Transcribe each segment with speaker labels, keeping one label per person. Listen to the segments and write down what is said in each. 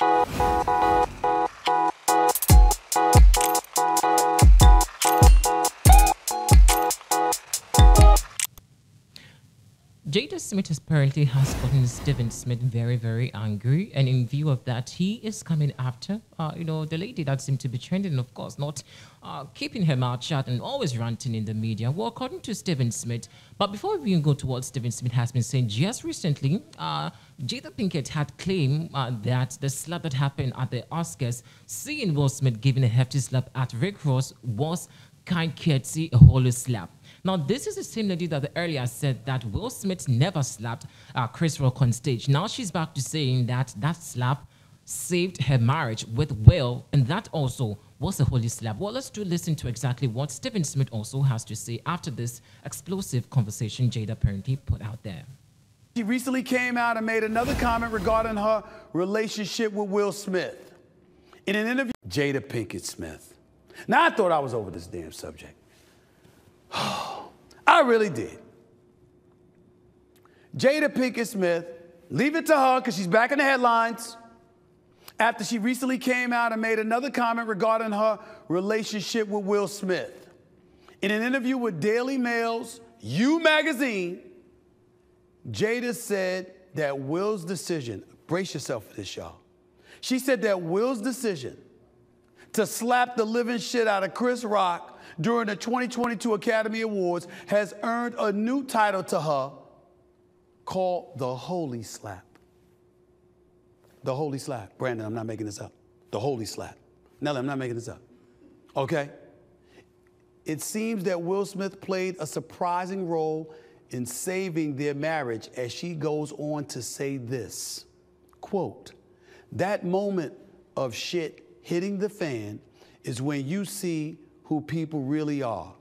Speaker 1: Jada Smith apparently has gotten Stephen Smith very, very angry, and in view of that, he is coming after, the lady that seemed to be trending, and of course, not keeping her mouth shut and always ranting in the media. Well, according to Stephen Smith, but before we even go to what Stephen Smith has been saying, just recently, Jadda Pinket had claimed that the slap that happened at the Oscars, seeing Will Smith giving a hefty slap at Rick Ross, was kind courtesy, a holy slap. Now, this is the same lady that earlier said that Will Smith never slapped Chris Rock on stage. Now she's back to saying that that slap saved her marriage with Will, and that also was a holy slap. Well, let's listen to exactly what Stephen Smith also has to say after this explosive conversation Jada apparently put out there.
Speaker 2: She recently came out and made another comment regarding her relationship with Will Smith. In an interview, Jadda Pinket Smith. Now, I thought I was over this damn subject. I really did. Jadda Pinket Smith, leave it to her because she's back in the headlines after she recently came out and made another comment regarding her relationship with Will Smith. In an interview with Daily Mail's You magazine, Jada said that Will's decision, brace yourself for this, y'all. She said that Will's decision to slap the living shit out of Chris Rock during the 2022 Academy Awards has earned a new title to her called the Holy Slap. The Holy Slap. Brandon, I'm not making this up. The Holy Slap. Nelly, I'm not making this up. Okay? It seems that Will Smith played a surprising role in saving their marriage, as she goes on to say this, quote, "That moment of shit hitting the fan is when you see who people really are.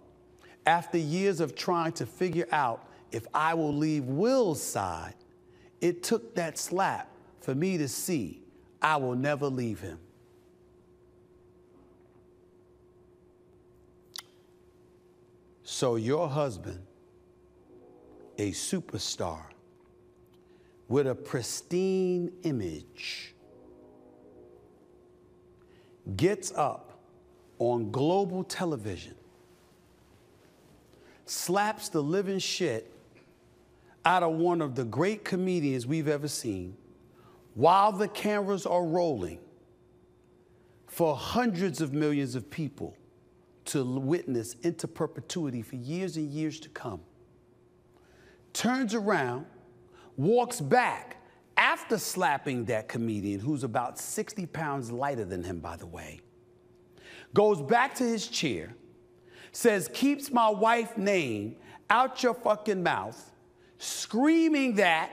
Speaker 2: After years of trying to figure out if I will leave Will's side, it took that slap for me to see I will never leave him." So your husband, a superstar with a pristine image, gets up on global television, slaps the living shit out of one of the great comedians we've ever seen while the cameras are rolling for hundreds of millions of people to witness into perpetuity for years and years to come, turns around, walks back after slapping that comedian, who's about 60 pounds lighter than him, by the way, goes back to his chair, says, "Keeps my wife's name out your fucking mouth," screaming that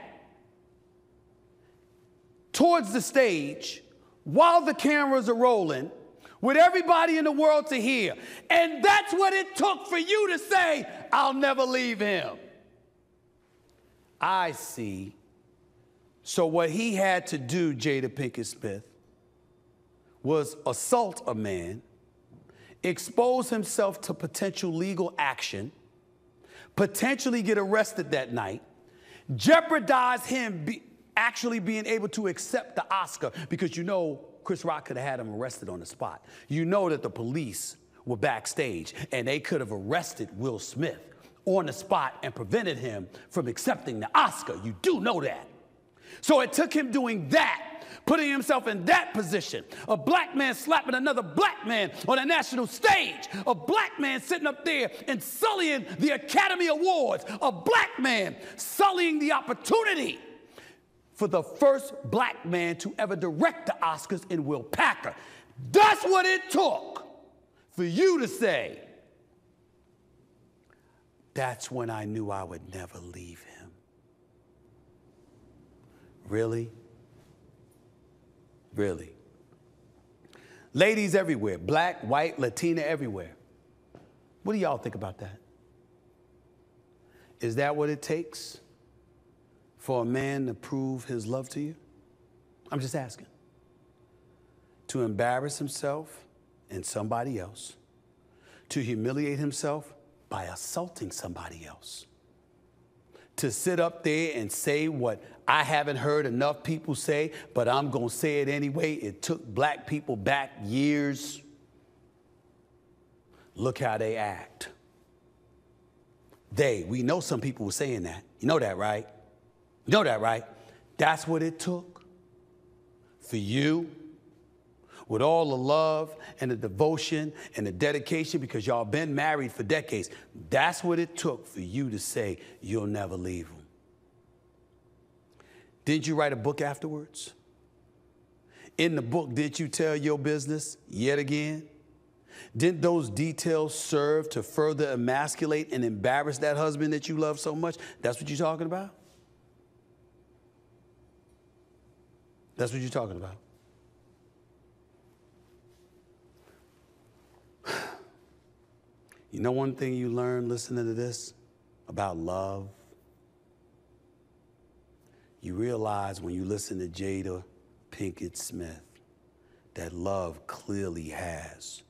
Speaker 2: towards the stage while the cameras are rolling with everybody in the world to hear. And that's what it took for you to say, "I'll never leave him." I see. So what he had to do, Jadda Pinket Smith, was assault a man, expose himself to potential legal action, potentially get arrested that night, jeopardize him actually being able to accept the Oscar, because Chris Rock could have had him arrested on the spot. That the police were backstage and they could have arrested Will Smith on the spot and prevented him from accepting the Oscar. You do know that. So it took him doing that, putting himself in that position. A black man slapping another black man on a national stage. A black man sitting up there and sullying the Academy Awards. A black man sullying the opportunity for the first black man to ever direct the Oscars in Will Packer. That's what it took for you to say, "That's when I knew I would never leave him." Really? Really? Ladies everywhere, black, white, Latina, everywhere. What do y'all think about that? Is that what it takes for a man to prove his love to you? I'm just asking. To embarrass himself and somebody else, to humiliate himself by assaulting somebody else, to sit up there and say what I haven't heard enough people say, but I'm going to say it anyway. It took black people back years. Look how they act. We know some people were saying that. You know that, right? You know that, right? That's what it took for you, with all the love and the devotion and the dedication, because y'all been married for decades. That's what it took for you to say you'll never leave him. Didn't you write a book afterwards? In the book, didn't you tell your business yet again? Didn't those details serve to further emasculate and embarrass that husband that you love so much? That's what you're talking about? That's what you're talking about. You know one thing you learn listening to this about love? You realize when you listen to Jadda Pinket Smith that love clearly has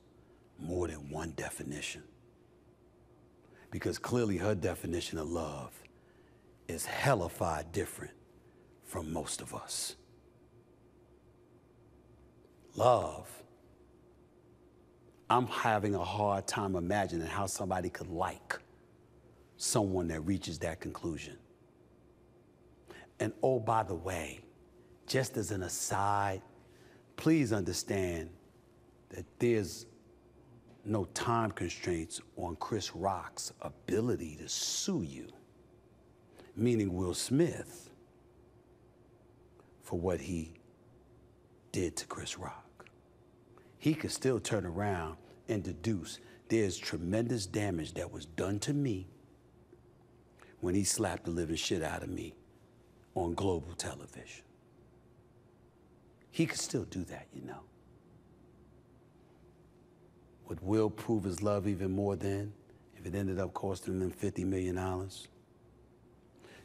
Speaker 2: more than one definition. Because clearly her definition of love is hellified different from most of us. Love, I'm having a hard time imagining how somebody could like someone that reaches that conclusion. And oh, by the way, just as an aside, please understand that there's no time constraints on Chris Rock's ability to sue you, meaning Will Smith, for what he did to Chris Rock. He could still turn around and deduce there's tremendous damage that was done to me when he slapped the living shit out of me on global television. He could still do that, you know. Would Will prove his love even more then if it ended up costing them $50 million?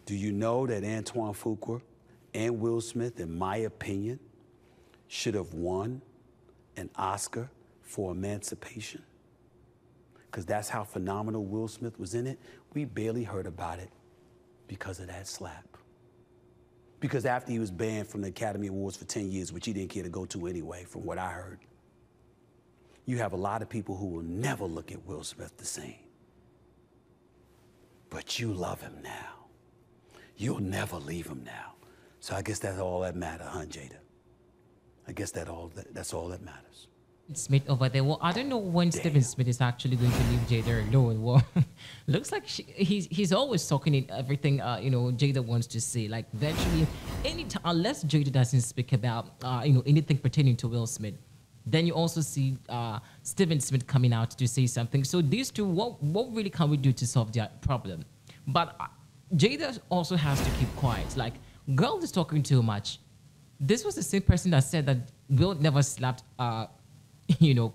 Speaker 2: Do you know that Antoine Fuqua and Will Smith, in my opinion, should have won an Oscar for Emancipation? Because that's how phenomenal Will Smith was in it. We barely heard about it because of that slap. Because after he was banned from the Academy Awards for 10 years, which he didn't care to go to anyway, from what I heard, you have a lot of people who will never look at Will Smith the same. But you love him now. You'll never leave him now. So I guess that's all that matters, huh, Jadda? I guess that's all that matters.
Speaker 1: Smith over there. Well, I don't know when Stephen Smith is actually going to leave Jadda alone. Well, looks like he's always talking in everything Jadda wants to say. Like virtually anytime, unless Jadda doesn't speak about anything pertaining to Will Smith, then you also see Stephen Smith coming out to say something. So these two, what really can we do to solve their problem? But Jadda also has to keep quiet. Like, girl is talking too much. This was the same person that said that Will never slapped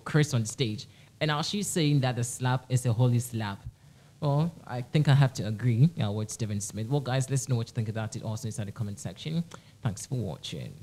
Speaker 1: Chris on stage. And now she's saying that the slap is a holy slap. Well, I think I have to agree with Stephen Smith. Well, guys, let's know what you think about it also inside the comment section. Thanks for watching.